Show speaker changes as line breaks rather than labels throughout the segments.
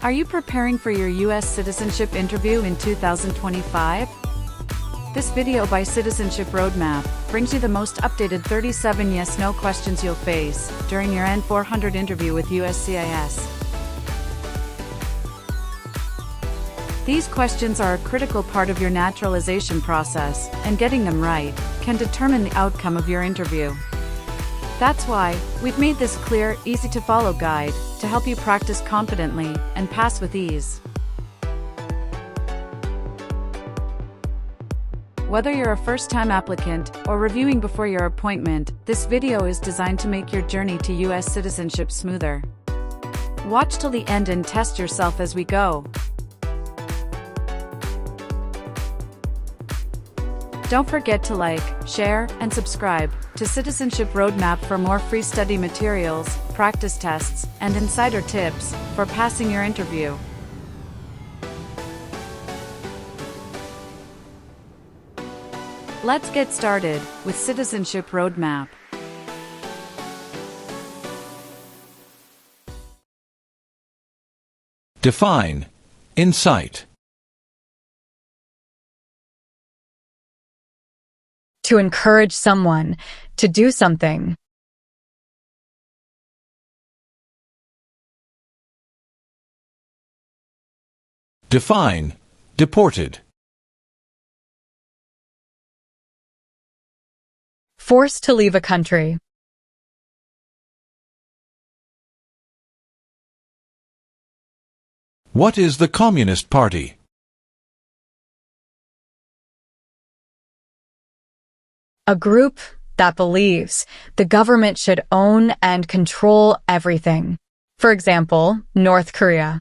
Are you preparing for your U.S. citizenship interview in 2025? This video by Citizenship Roadmap brings you the most updated 37 yes/no questions you'll face during your N400 interview with USCIS. These questions are a critical part of your naturalization process, and getting them right can determine the outcome of your interview. That's why we've made this clear, easy-to-follow guide to help you practice confidently and pass with ease. Whether you're a first-time applicant or reviewing before your appointment, this video is designed to make your journey to U.S. citizenship smoother. Watch till the end and test yourself as we go. Don't forget to like, share, and subscribe to Citizenship Roadmap for more free study materials, practice tests, and insider tips for passing your interview. Let's get started with Citizenship Roadmap.
Define. Incite.
To encourage someone to do something.
Define. Deported.
Forced to leave a country.
What is the Communist Party?
A group that believes the government should own and control everything. For example, North Korea.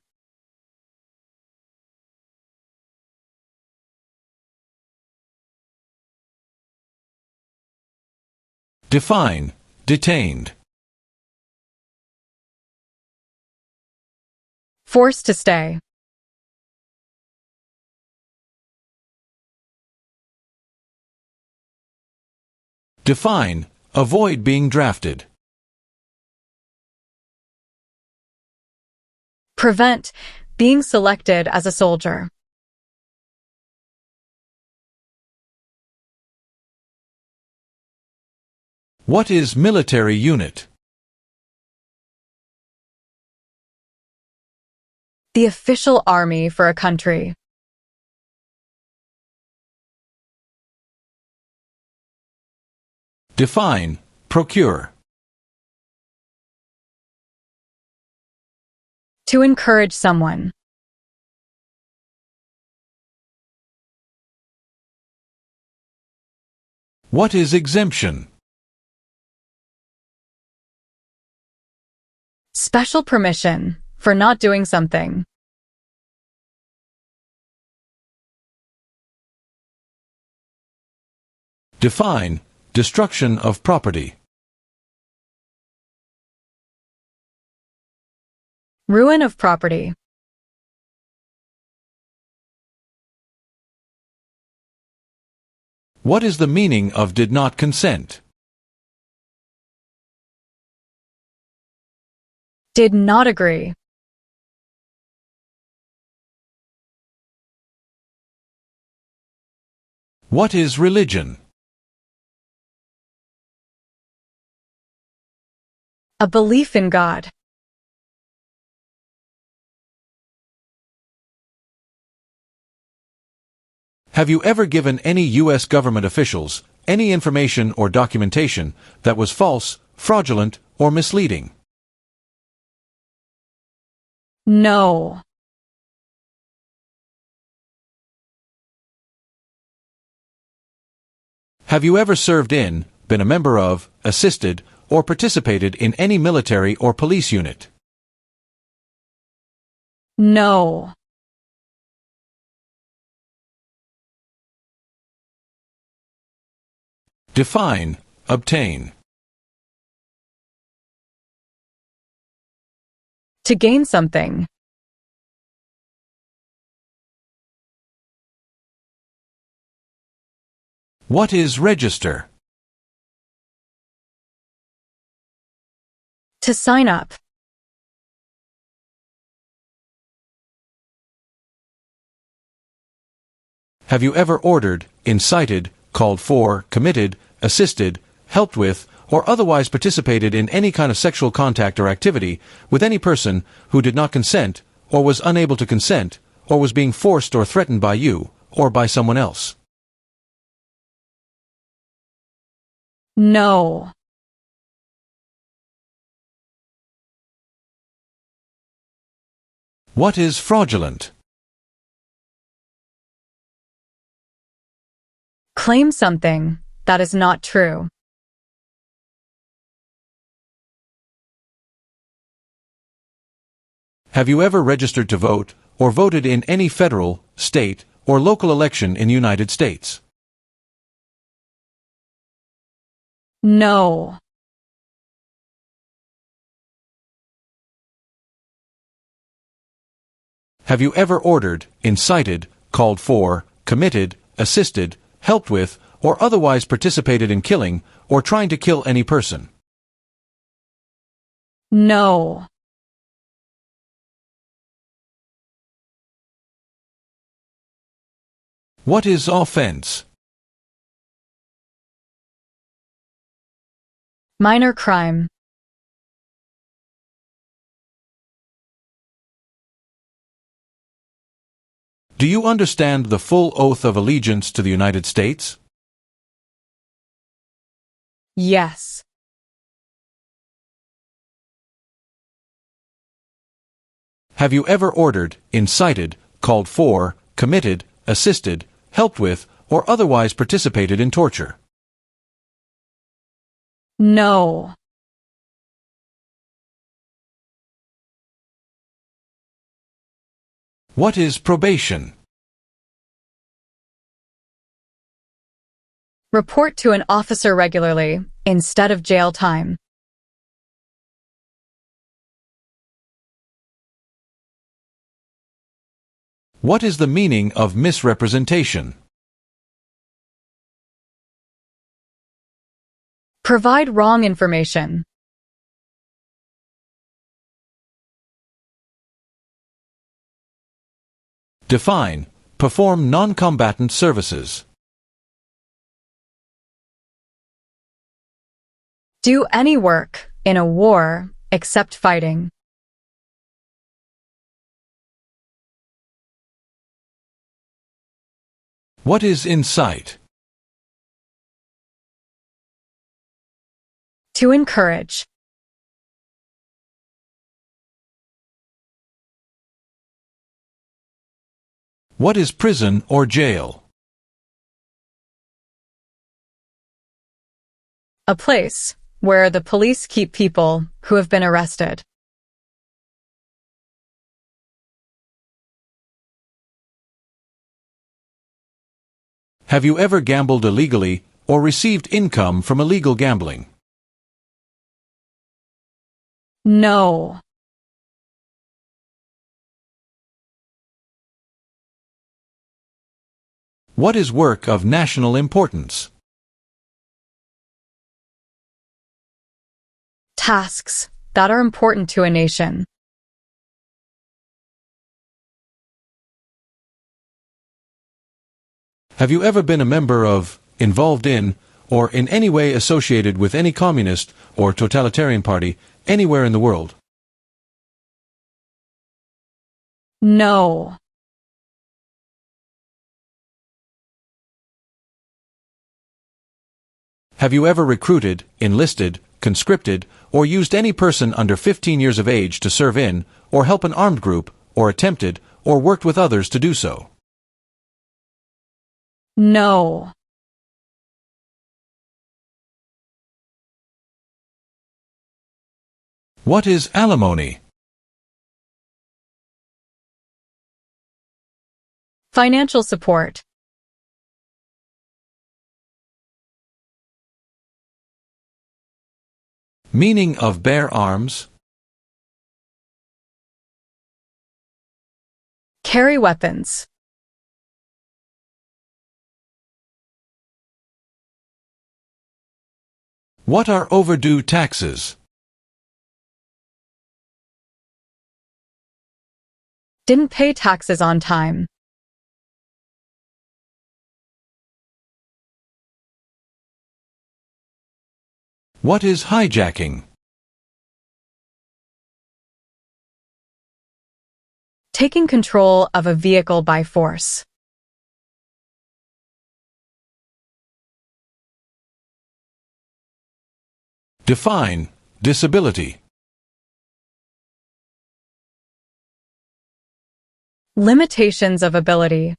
Define. Detained.
Forced to stay.
Define. Avoid being drafted.
Prevent being selected as a soldier.
What is military unit?
The official army for a country.
Define. Procure.
To encourage someone.
What is exemption?
Special permission for not doing something.
Define. Destruction of property.
Ruin of property.
What is the meaning of did not consent?
Did not agree.
What is religion?
A belief in God.
Have you ever given any U.S. government officials any information or documentation that was false, fraudulent, or misleading?
No.
Have you ever served in, been a member of, assisted, or participated in any military or police unit?
No.
Define. Obtain.
To gain something.
What is register?
To sign up.
Have you ever ordered, incited, called for, committed, assisted, helped with, or otherwise participated in any kind of sexual contact or activity with any person who did not consent, or was unable to consent, or was being forced or threatened by you, or by someone else?
No.
What is fraudulent?
Claim something that is not true.
Have you ever registered to vote, or voted in any federal, state, or local election in the United States?
No.
Have you ever ordered, incited, called for, committed, assisted, helped with, or otherwise participated in killing, or trying to kill any person?
No.
What is offense?
Minor crime.
Do you understand the full oath of allegiance to the United States?
Yes.
Have you ever ordered, incited, called for, committed, assisted, helped with, or otherwise participated in torture?
No.
What is probation?
Report to an officer regularly, instead of jail time.
What is the meaning of misrepresentation?
Provide wrong information.
Define. Perform non-combatant services.
Do any work in a war except fighting.
What is incite?
To encourage.
What is prison or jail?
A place where the police keep people who have been arrested.
Have you ever gambled illegally or received income from illegal gambling?
No.
What is work of national importance?
Tasks that are important to a nation.
Have you ever been a member of, involved in, or in any way associated with any communist or totalitarian party anywhere in the world?
No.
Have you ever recruited, enlisted, conscripted, or used any person under 15 years of age to serve in, or help an armed group, or attempted, or worked with others to do so?
No.
What is alimony?
Financial support.
Meaning of bear arms?
Carry weapons.
What are overdue taxes?
Didn't pay taxes on time.
What is hijacking?
Taking control of a vehicle by force.
Define disability.
Limitations of ability.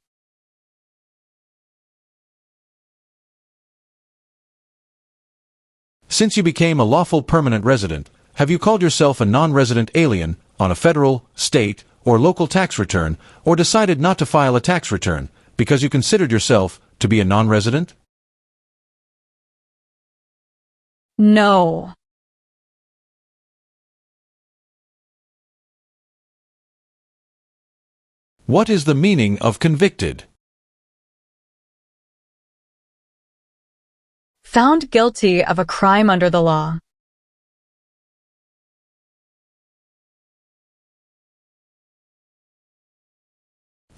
Since you became a lawful permanent resident, have you called yourself a non-resident alien on a federal, state, or local tax return, or decided not to file a tax return because you considered yourself to be a non-resident?
No.
What is the meaning of convicted?
Found guilty of a crime under the law.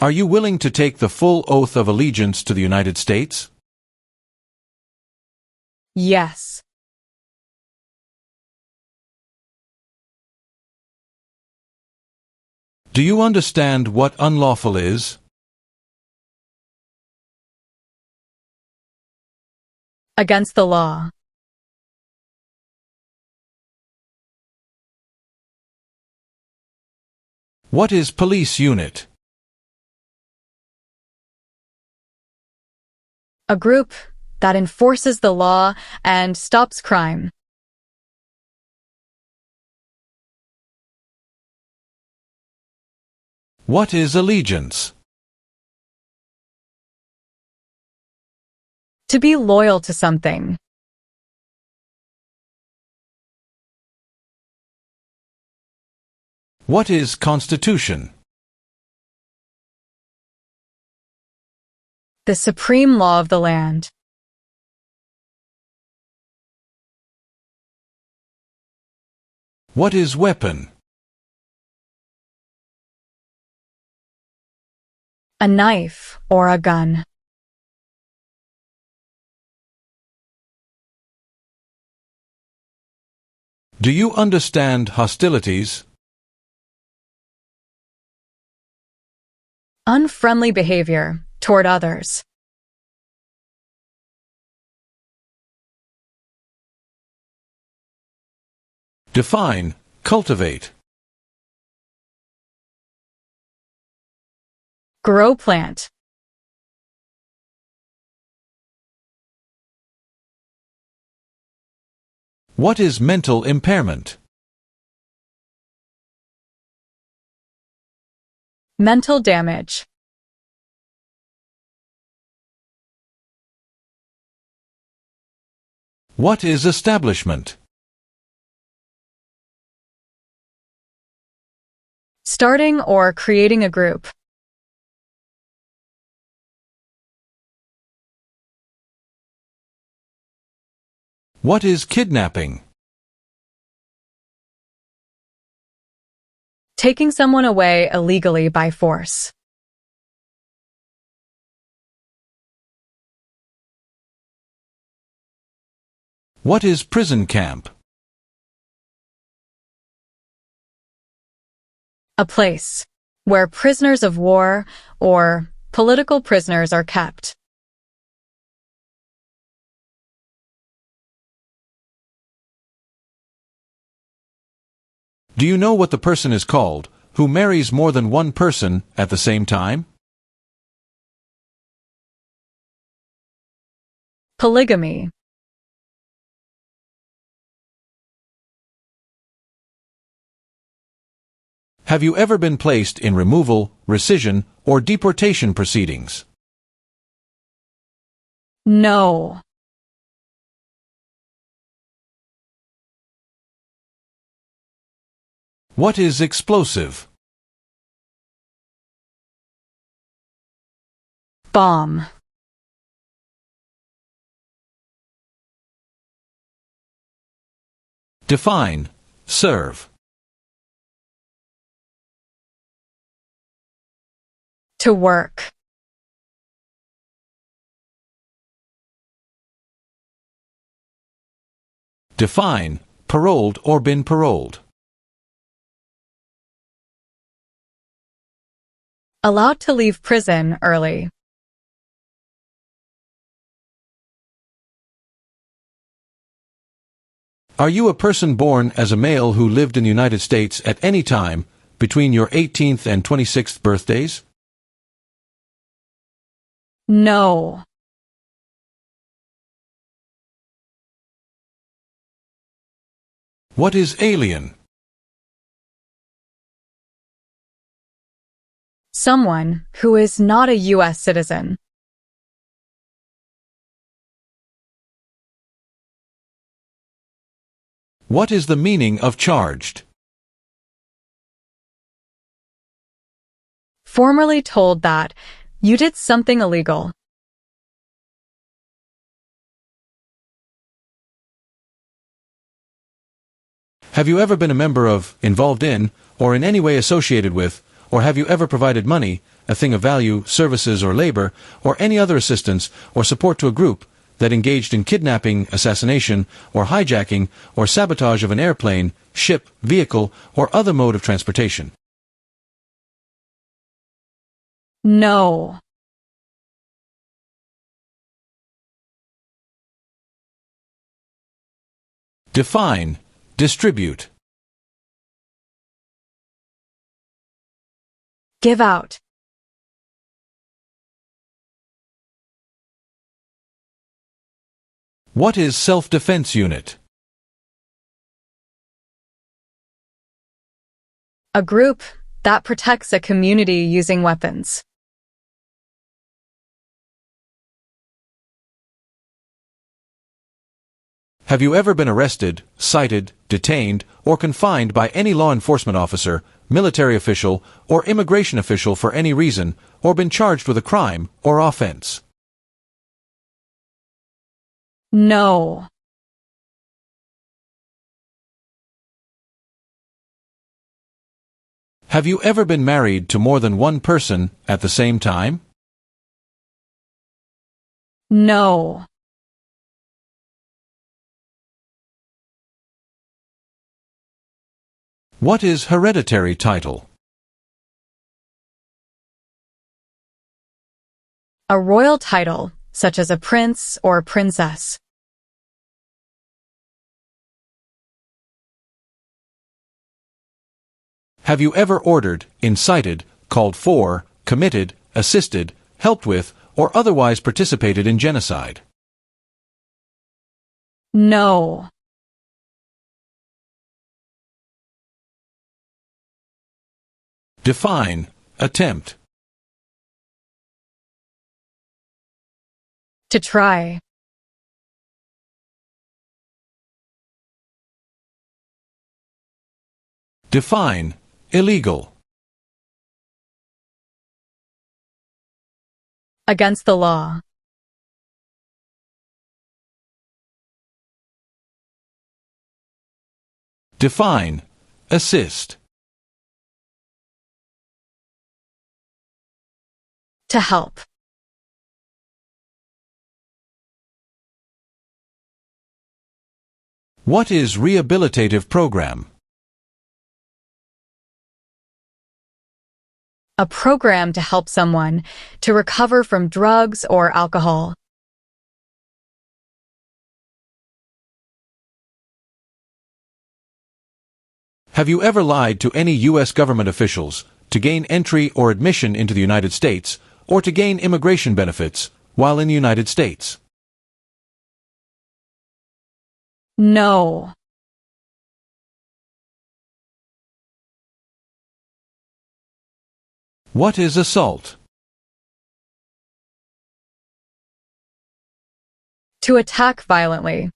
Are you willing to take the full oath of allegiance to the United States?
Yes.
Do you understand what unlawful is?
Against the law.
What is police unit?
A group that enforces the law and stops crime.
What is allegiance?
To be loyal to something.
What is constitution?
The supreme law of the land.
What is weapon?
A knife or a gun.
Do you understand hostilities?
Unfriendly behavior toward others.
Define cultivate.
Grow plant.
What is mental impairment?
Mental damage.
What is establishment?
Starting or creating a group.
What is kidnapping?
Taking someone away illegally by force.
What is prison camp?
A place where prisoners of war or political prisoners are kept.
Do you know what the person is called who marries more than one person at the same time?
Polygamy.
Have you ever been placed in removal, rescission, or deportation proceedings?
No.
What is explosive?
Bomb.
Define serve.
To work.
Define, paroled or been paroled.
Allowed to leave prison early.
Are you a person born as a male who lived in the United States at any time between your 18th and 26th birthdays?
No.
What is alien?
Someone who is not a U.S. citizen.
What is the meaning of charged?
Formerly told that you did something illegal.
Have you ever been a member of, involved in, or in any way associated with, or have you ever provided money, a thing of value, services or labor, or any other assistance or support to a group that engaged in kidnapping, assassination, or hijacking, or sabotage of an airplane, ship, vehicle, or other mode of transportation?
No.
Define, distribute.
Give out.
What is self-defense unit?
A group that protects a community using weapons.
Have you ever been arrested, cited, detained, or confined by any law enforcement officer, military official, or immigration official for any reason, or been charged with a crime or offense?
No.
Have you ever been married to more than one person at the same time?
No.
What is hereditary title?
A royal title, such as a prince or princess.
Have you ever ordered, incited, called for, committed, assisted, helped with, or otherwise participated in genocide?
No.
Define, attempt.
To try.
Define, illegal.
Against the law.
Define, assist.
To help.
What is rehabilitative program?
A program to help someone to recover from drugs or alcohol.
Have you ever lied to any U.S. government officials to gain entry or admission into the United States, or to gain immigration benefits while in the United States?
No.
What is assault?
To attack violently.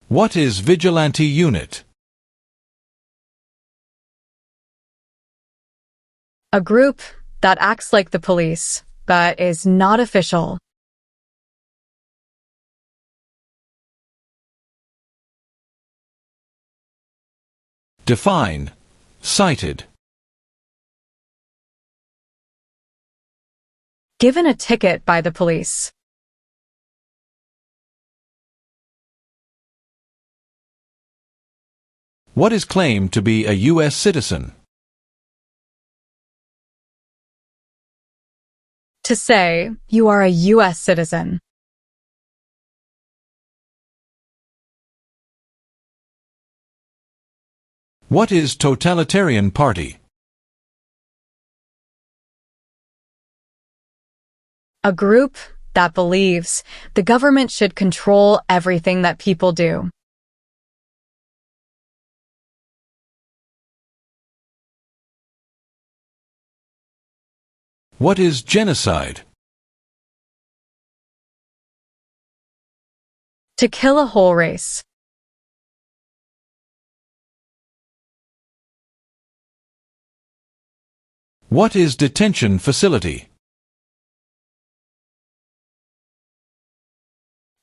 What is vigilante unit?
A group that acts like the police, but is not official.
Define, cited.
Given a ticket by the police.
What is claimed to be a U.S. citizen?
To say, you are a U.S. citizen.
What is totalitarian party?
A group that believes the government should control everything that people do.
What is genocide?
To kill a whole race.
What is detention facility?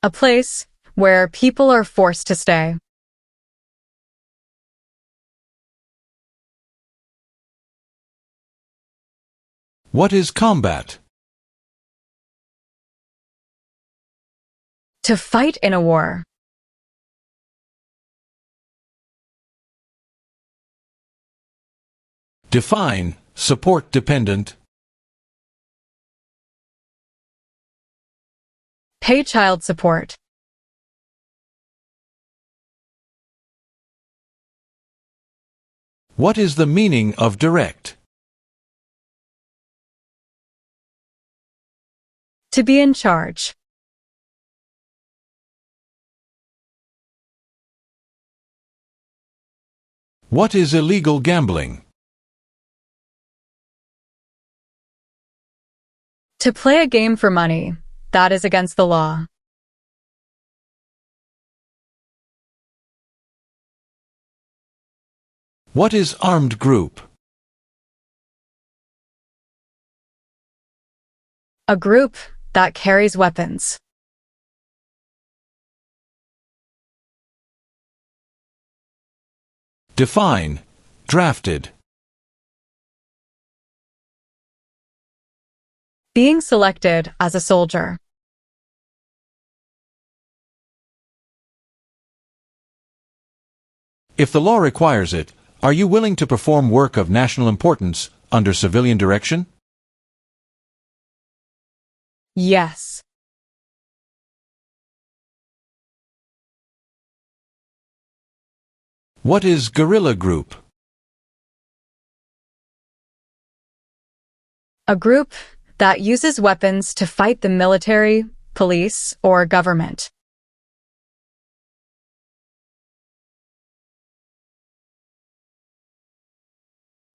A place where people are forced to stay.
What is combat?
To fight in a war.
Define support dependent.
Pay child support.
What is the meaning of direct?
To be in charge.
What is illegal gambling?
To play a game for money. That is against the law.
What is armed group?
A group that carries weapons.
Define drafted.
Being selected as a soldier.
If the law requires it, are you willing to perform work of national importance under civilian direction?
Yes.
What is guerrilla group?
A group that uses weapons to fight the military, police, or government.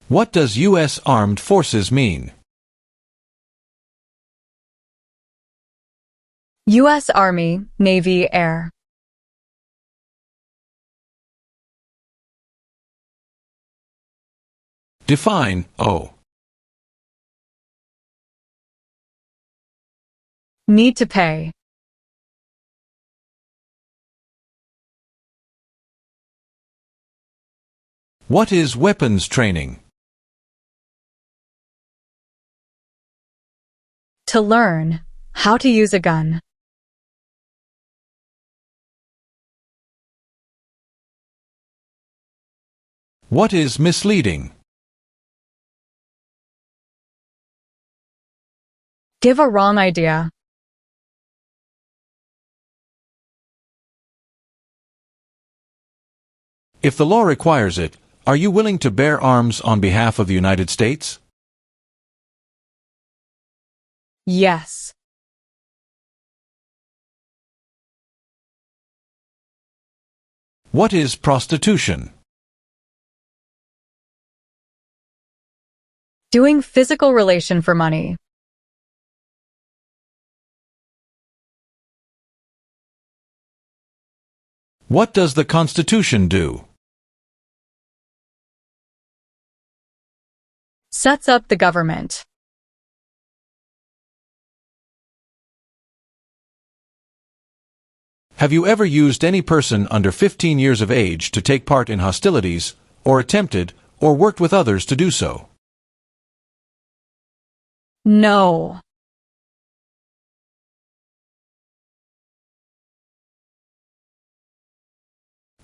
What does U.S. Armed Forces mean?
U.S. Army, Navy, Air.
Define O.
Need to pay.
What is weapons training?
To learn how to use a gun.
What is misleading?
Give a wrong idea.
If the law requires it, are you willing to bear arms on behalf of the United States?
Yes.
What is prostitution?
Doing physical relation for money.
What does the Constitution do?
Sets up the government.
Have you ever used any person under 15 years of age to take part in hostilities, or attempted, or worked with others to do so?
No.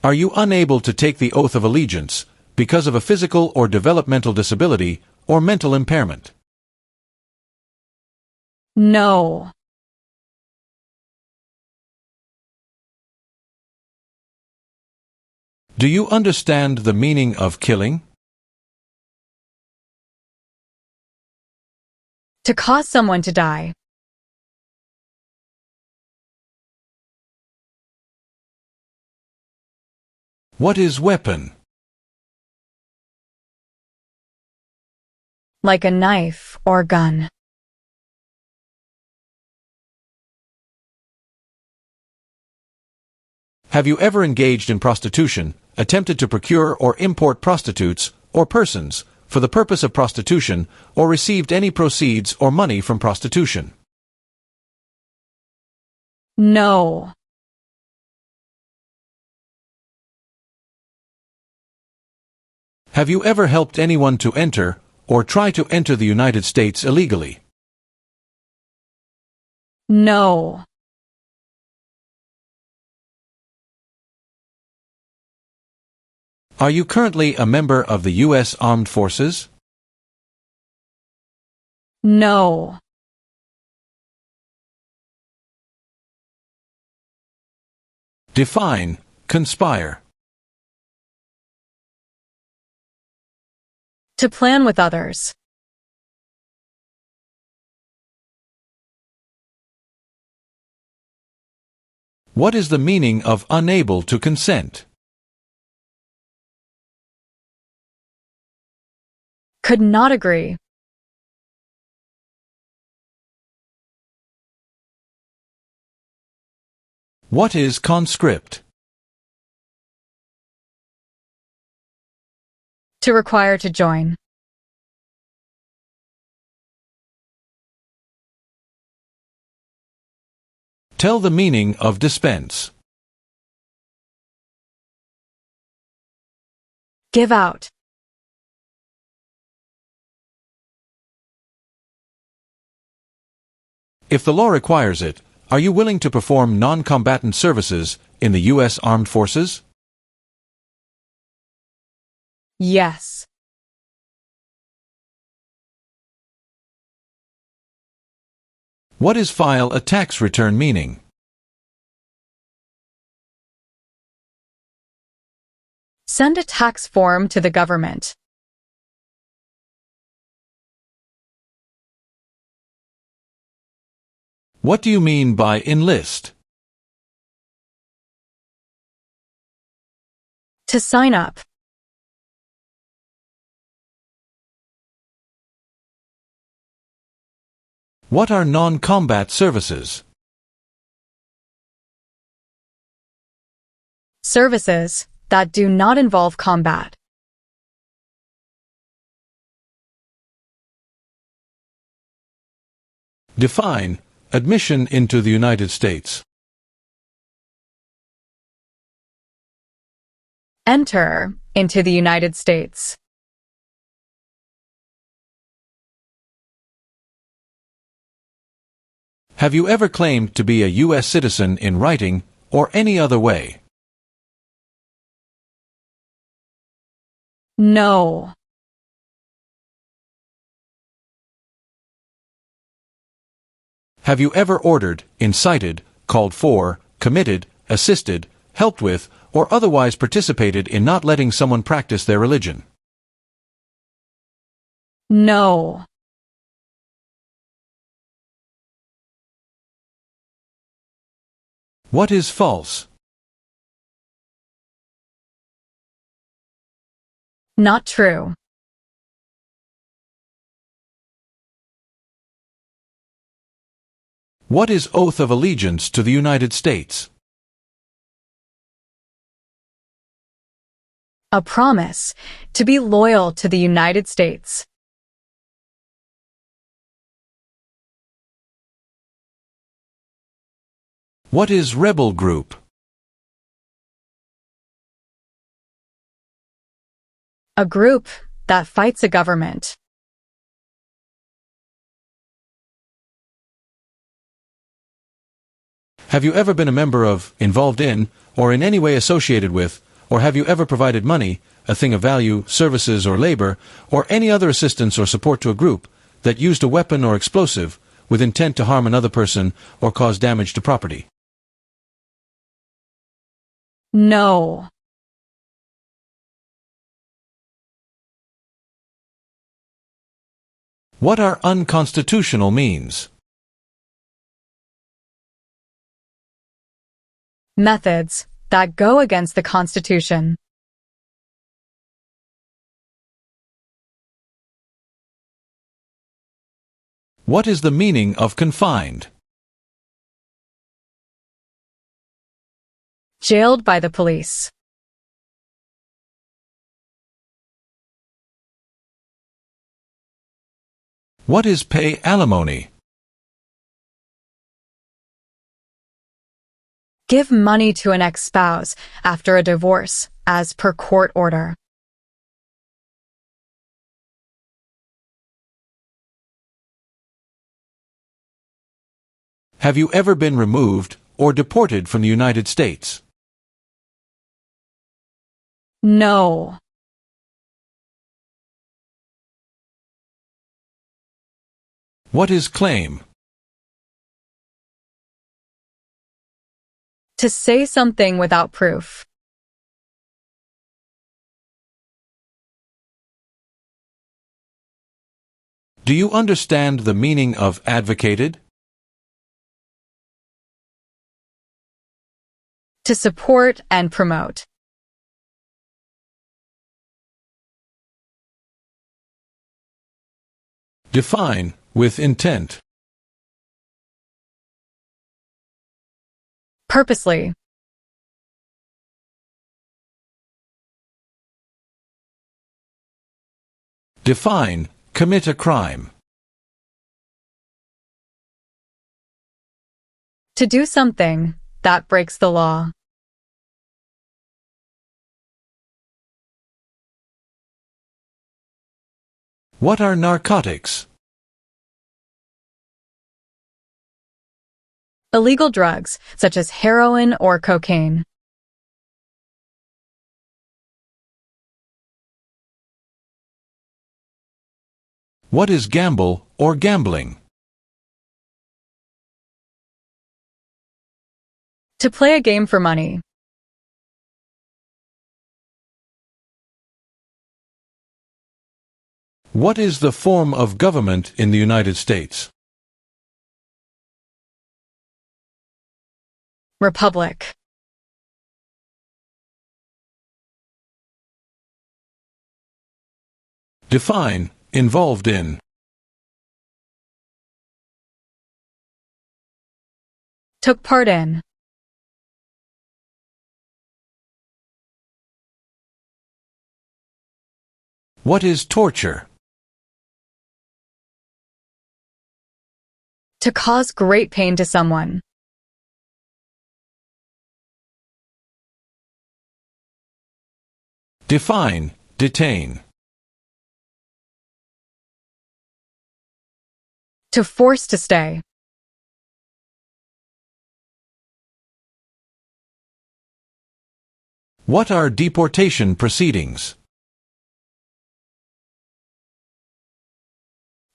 Are you unable to take the oath of allegiance because of a physical or developmental disability or mental impairment?
No.
Do you understand the meaning of killing?
To cause someone to die.
What is weapon?
Like a knife or gun.
Have you ever engaged in prostitution, attempted to procure or import prostitutes or persons for the purpose of prostitution, or received any proceeds or money from prostitution?
No.
Have you ever helped anyone to enter or try to enter the United States illegally?
No.
Are you currently a member of the U.S. Armed Forces?
No.
Define conspire.
To plan with others.
What is the meaning of unable to consent?
Could not agree.
What is conscript?
To require to join.
Tell the meaning of dispense.
Give out.
If the law requires it, are you willing to perform non-combatant services in the U.S. Armed Forces?
Yes.
What is file a tax return meaning?
Send a tax form to the government.
What do you mean by enlist?
To sign up.
What are non-combat services?
Services that do not involve combat.
Define admission into the United States.
Enter into the United States.
Have you ever claimed to be a U.S. citizen in writing or any other way?
No.
Have you ever ordered, incited, called for, committed, assisted, helped with, or otherwise participated in not letting someone practice their religion?
No.
What is false?
Not true.
What is oath of allegiance to the United States?
A promise to be loyal to the United States.
What is rebel group?
A group that fights a government.
Have you ever been a member of, involved in, or in any way associated with, Or have you ever provided money, a thing of value, services or labor, or any other assistance or support to a group that used a weapon or explosive with intent to harm another person or cause damage to property?
No.
What are unconstitutional means?
Methods that go against the Constitution.
What is the meaning of confined?
Jailed by the police.
What is pay alimony?
Give money to an ex-spouse after a divorce, as per court order.
Have you ever been removed or deported from the United States?
No.
What is claim?
To say something without proof.
Do you understand the meaning of advocated?
To support and promote.
Define with intent.
Purposely.
Define commit a crime.
To do something that breaks the law.
What are narcotics?
Illegal drugs, such as heroin or cocaine.
What is gamble or gambling?
To play a game for money.
What is the form of government in the United States?
Republic.
Define involved in.
Took part in.
What is torture?
To cause great pain to someone.
Define detain.
To force to stay.
What are deportation proceedings?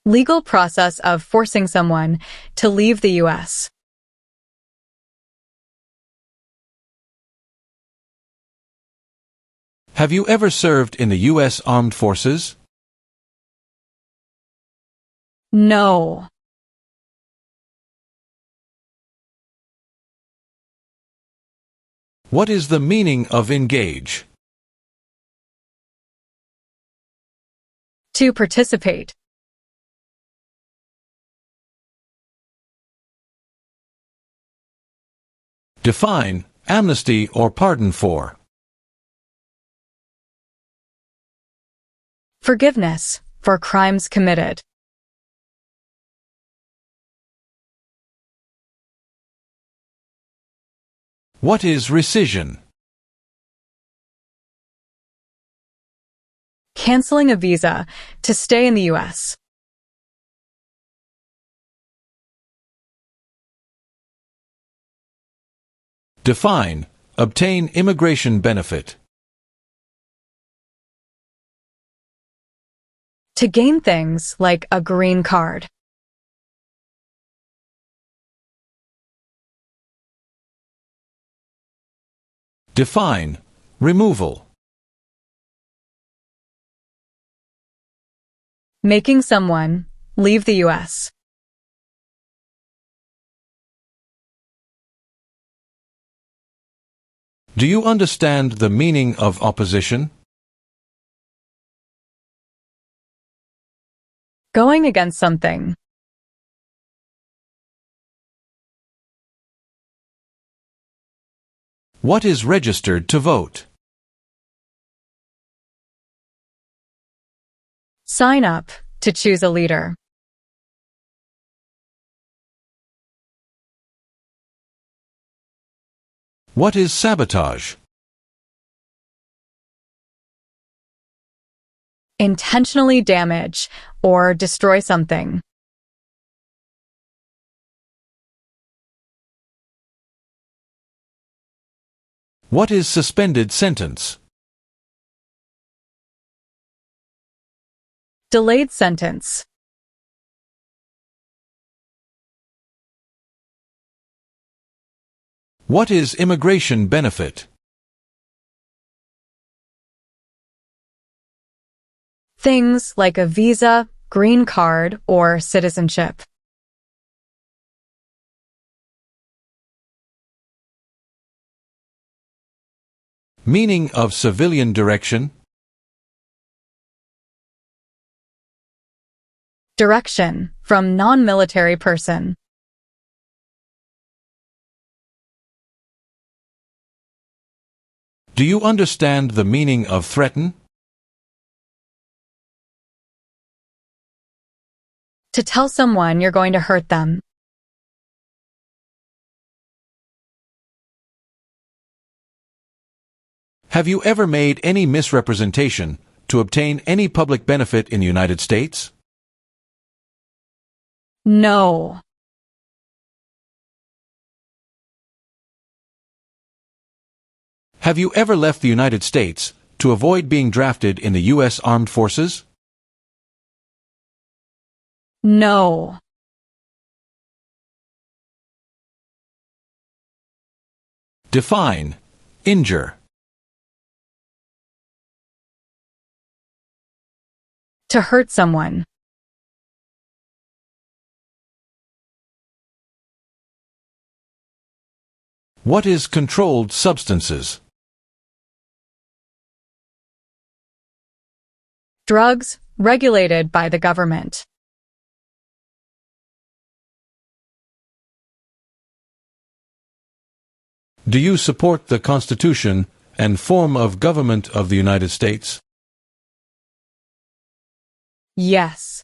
Legal process of forcing someone to leave the U.S.
Have you ever served in the U.S. Armed Forces?
No.
What is the meaning of engage?
To participate.
Define amnesty or pardon for.
Forgiveness for crimes committed.
What is rescission?
Canceling a visa to stay in the U.S.
Define obtain immigration benefit.
To gain things like a green card.
Define. Removal.
Making someone leave the U.S.
Do you understand the meaning of opposition?
Going against something.
What is registered to vote?
Sign up to choose a leader.
What is sabotage?
Intentionally damage or destroy something.
What is suspended sentence?
Delayed sentence.
What is immigration benefit?
Things like a visa, green card, or citizenship.
Meaning of civilian direction?
Direction from non-military person.
Do you understand the meaning of threaten?
To tell someone you're going to hurt them.
Have you ever made any misrepresentation to obtain any public benefit in the United States?
No.
Have you ever left the United States to avoid being drafted in the U.S. Armed Forces?
No.
Define. Injure.
To hurt someone.
What is controlled substances?
Drugs regulated by the government.
Do you support the Constitution and form of government of the United States?
Yes.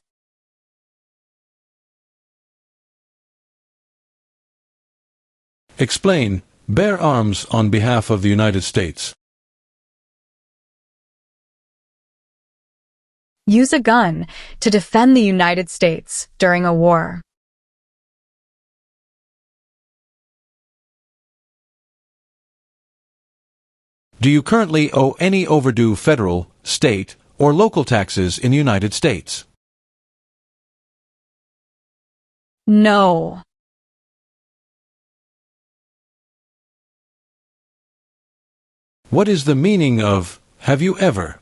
Explain. Bear arms on behalf of the United States.
Use a gun to defend the United States during a war.
Do you currently owe any overdue federal, state, or local taxes in the United States?
No.
What is the meaning of have you ever?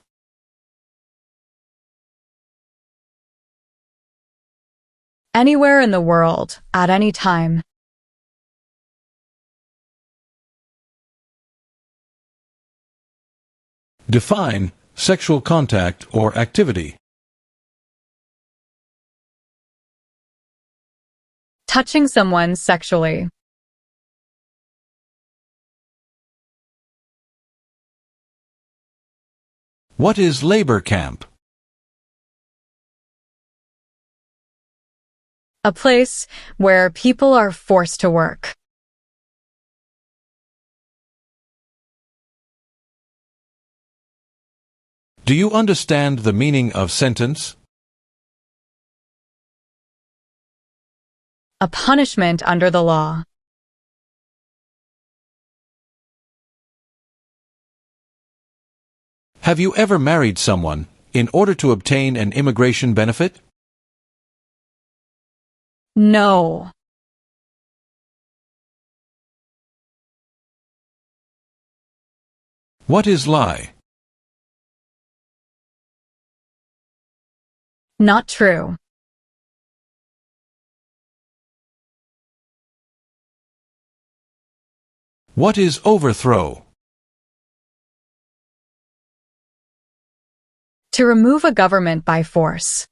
Anywhere in the world, at any time.
Define sexual contact or activity.
Touching someone sexually.
What is labor camp?
A place where people are forced to work.
Do you understand the meaning of sentence?
A punishment under the law.
Have you ever married someone in order to obtain an immigration benefit?
No.
What is lie?
Not true.
What is overthrow?
To remove a government by force.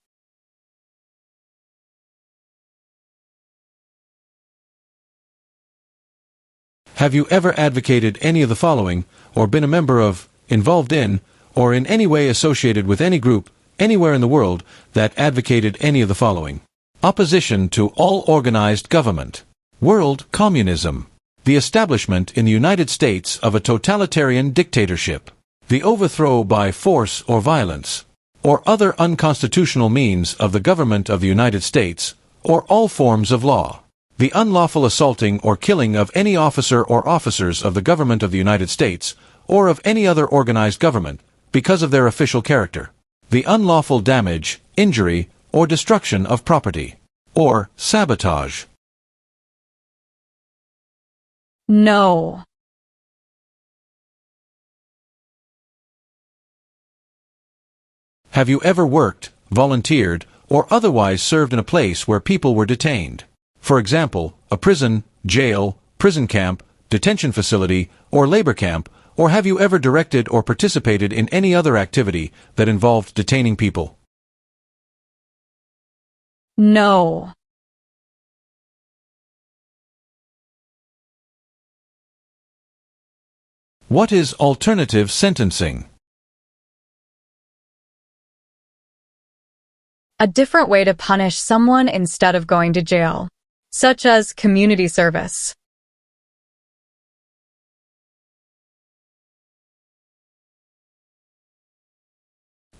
Have you ever advocated any of the following, or been a member of, involved in, or in any way associated with any group, anywhere in the world, that advocated any of the following? Opposition to all organized government. World communism. The establishment in the United States of a totalitarian dictatorship. The overthrow by force or violence, or other unconstitutional means of the government of the United States, or all forms of law. The unlawful assaulting or killing of any officer or officers of the government of the United States, or of any other organized government, because of their official character. The unlawful damage, injury, or destruction of property. Or sabotage.
No.
Have you ever worked, volunteered, or otherwise served in a place where people were detained? For example, a prison, jail, prison camp, detention facility, or labor camp, or have you ever directed or participated in any other activity that involved detaining people?
No.
What is alternative sentencing?
A different way to punish someone instead of going to jail, such as community service.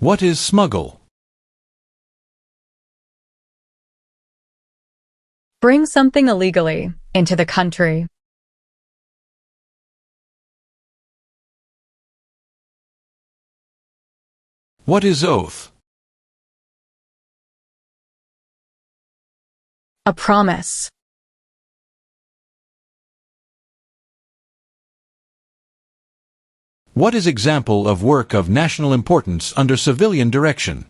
What is smuggle?
Bring something illegally into the country.
What is oath?
A promise.
What is example of work of national importance under civilian direction?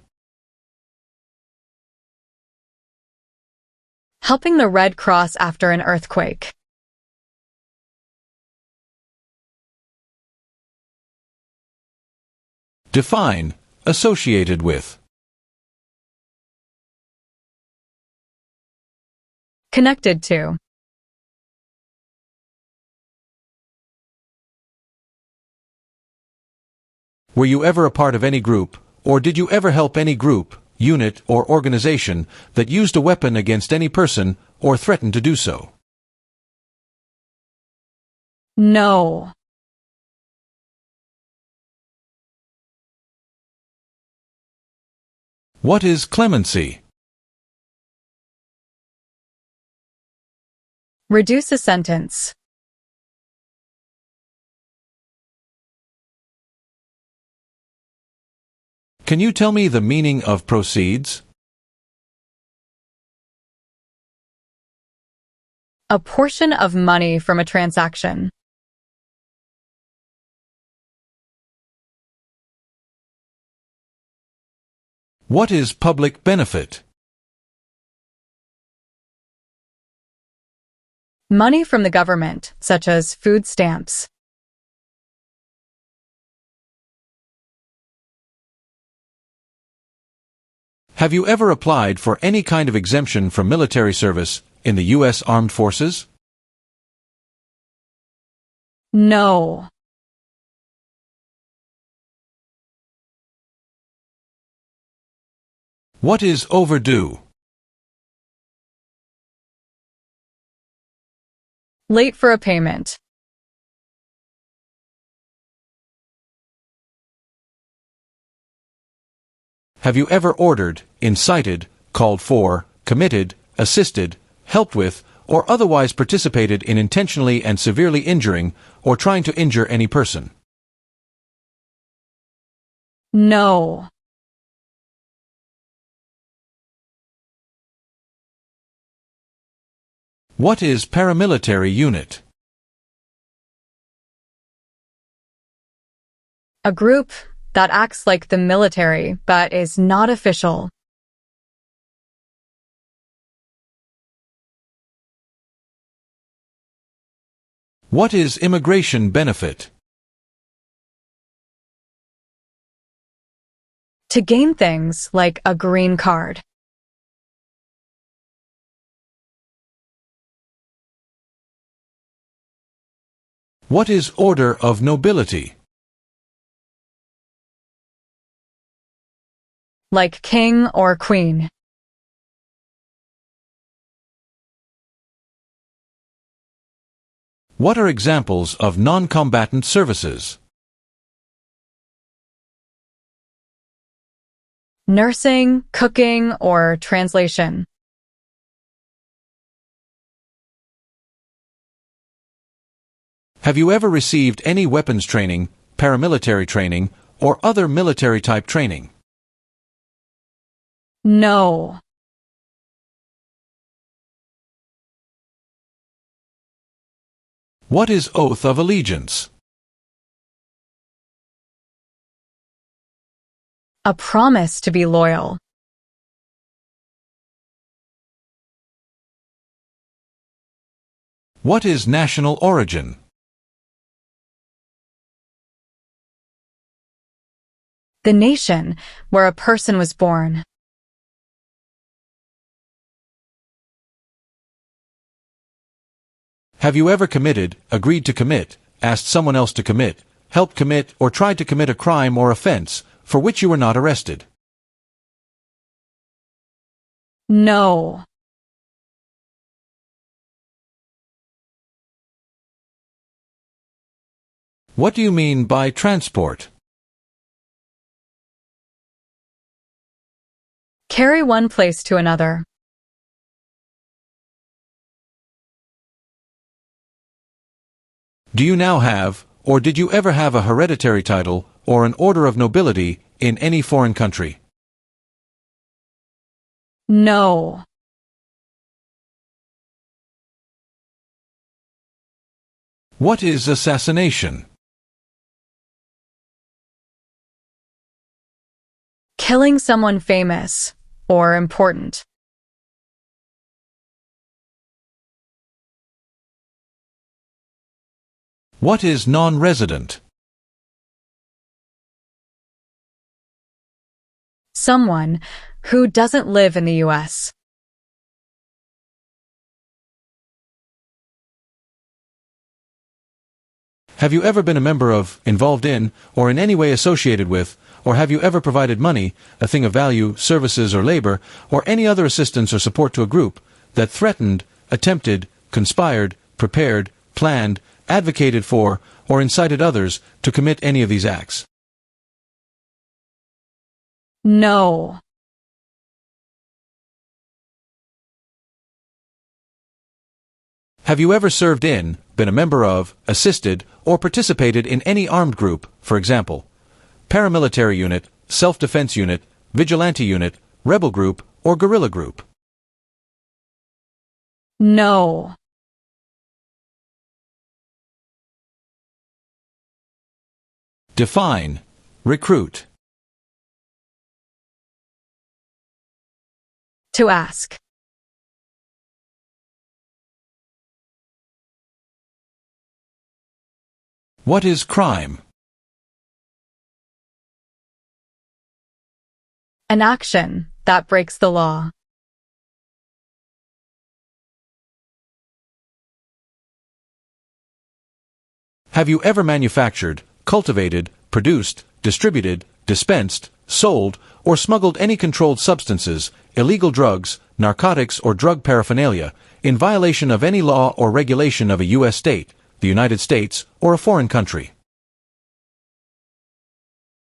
Helping the Red Cross after an earthquake.
Define, associated with.
Connected to.
Were you ever a part of any group, or did you ever help any group, unit, or organization that used a weapon against any person, or threatened to do so?
No.
What is clemency?
Reduce a sentence.
Can you tell me the meaning of proceeds?
A portion of money from a transaction.
What is public benefit?
Money from the government, such as food stamps.
Have you ever applied for any kind of exemption from military service in the U.S. Armed Forces?
No.
What is overdue?
Late for a payment.
Have you ever ordered, incited, called for, committed, assisted, helped with, or otherwise participated in intentionally and severely injuring or trying to injure any person?
No.
What is paramilitary unit?
A group that acts like the military but is not official.
What is immigration benefit?
To gain things like a green card.
What is order of nobility?
Like king or queen.
What are examples of non-combatant services?
Nursing, cooking, or translation.
Have you ever received any weapons training, paramilitary training, or other military-type training?
No.
What is oath of allegiance?
A promise to be loyal.
What is national origin?
The nation where a person was born.
Have you ever committed, agreed to commit, asked someone else to commit, helped commit, or tried to commit a crime or offense for which you were not arrested?
No.
What do you mean by transport?
Carry one place to another.
Do you now have, or did you ever have a hereditary title or an order of nobility in any foreign country?
No.
What is assassination?
Killing someone famous or important.
What is non-resident?
Someone who doesn't live in the U.S.
Have you ever been a member of, involved in, or in any way associated with, or have you ever provided money, a thing of value, services or labor, or any other assistance or support to a group that threatened, attempted, conspired, prepared, planned, advocated for, or incited others to commit any of these acts?
No.
Have you ever served in, been a member of, assisted, or participated in any armed group, for example, paramilitary unit, self-defense unit, vigilante unit, rebel group, or guerrilla group?
No.
Define, recruit.
To ask.
What is crime?
An action that breaks the law.
Have you ever manufactured, cultivated, produced, distributed, dispensed, sold, or smuggled any controlled substances, illegal drugs, narcotics, or drug paraphernalia in violation of any law or regulation of a U.S. state, the United States, or a foreign country?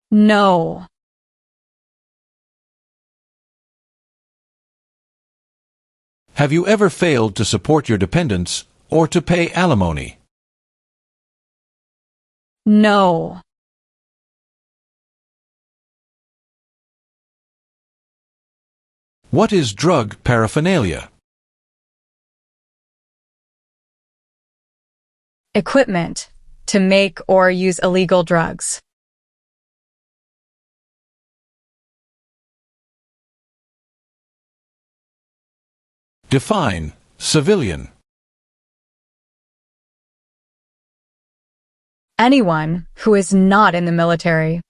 No.
Have you ever failed to support your dependents or to pay alimony?
No.
What is drug paraphernalia?
equipment, to make or use illegal drugs.
Define civilian.
Anyone who is not in the military.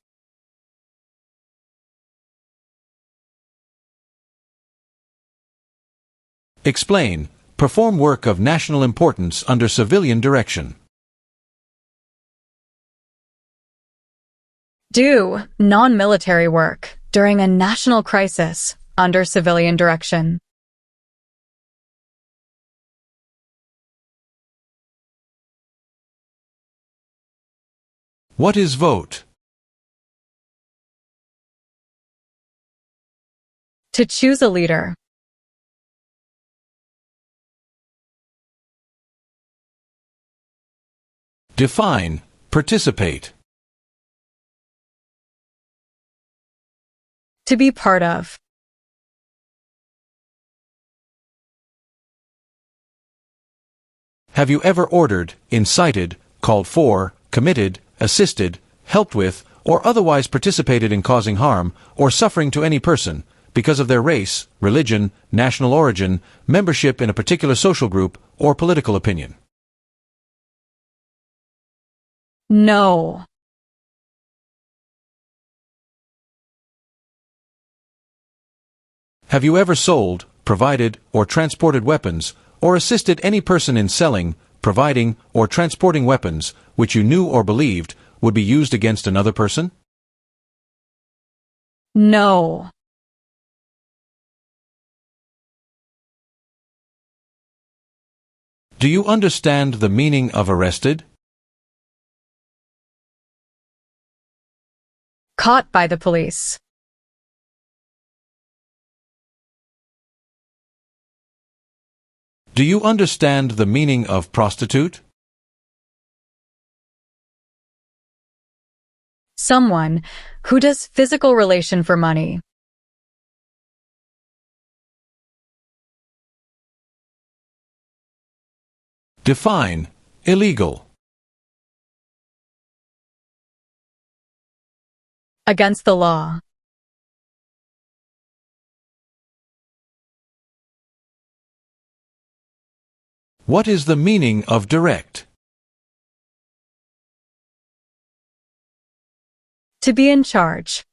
Explain. Perform work of national importance under civilian direction.
Do non-military work during a national crisis under civilian direction.
What is vote?
To choose a leader.
Define. Participate.
To be part of.
Have you ever ordered, incited, called for, committed, assisted, helped with, or otherwise participated in causing harm or suffering to any person because of their race, religion, national origin, membership in a particular social group, or political opinion?
No.
Have you ever sold, provided, or transported weapons, or assisted any person in selling, providing, or transporting weapons which you knew or believed would be used against another person?
No.
Do you understand the meaning of arrested?
Caught by the police.
Do you understand the meaning of prostitute?
Someone who does physical relation for money.
Define illegal.
Against the law.
What is the meaning of direct?
To be in charge.